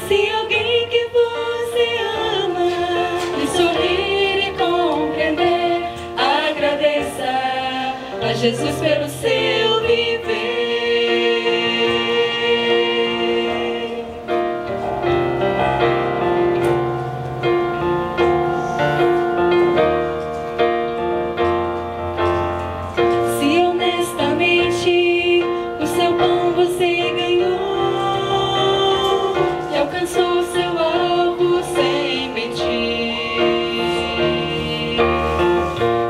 se alguém que você ama lhe sorrir e compreender, agradeça a Jesus pelo seu viver. Se honestamente o seu pão você ganhou e alcançou seu alvo sem mentir,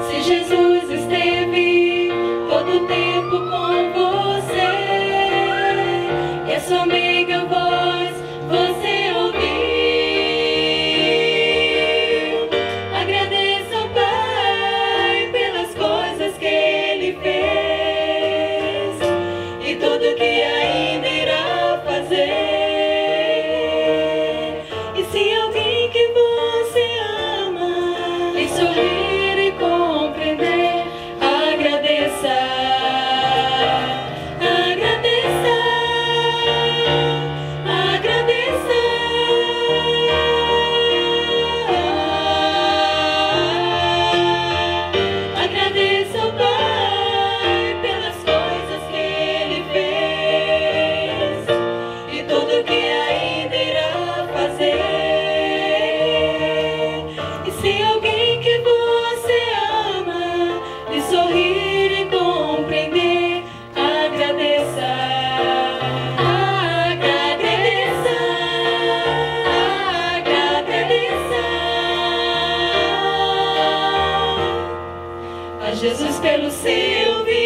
se Jesus esteve todo o tempo com você e a sua amiga voz você ouviu, agradeça ao Pai pelas coisas que Ele fez e tudo que ainda irá fazer. E se alguém que você ama lhe sorrir e compreender, agradeça, agradeça, agradeça. Agradeça ao Pai pelas coisas que Ele fez e tudo que ainda irá fazer. E se alguém que você ama lhe sorrir e compreender, agradeça, agradeça, agradeça a Jesus pelo seu viver.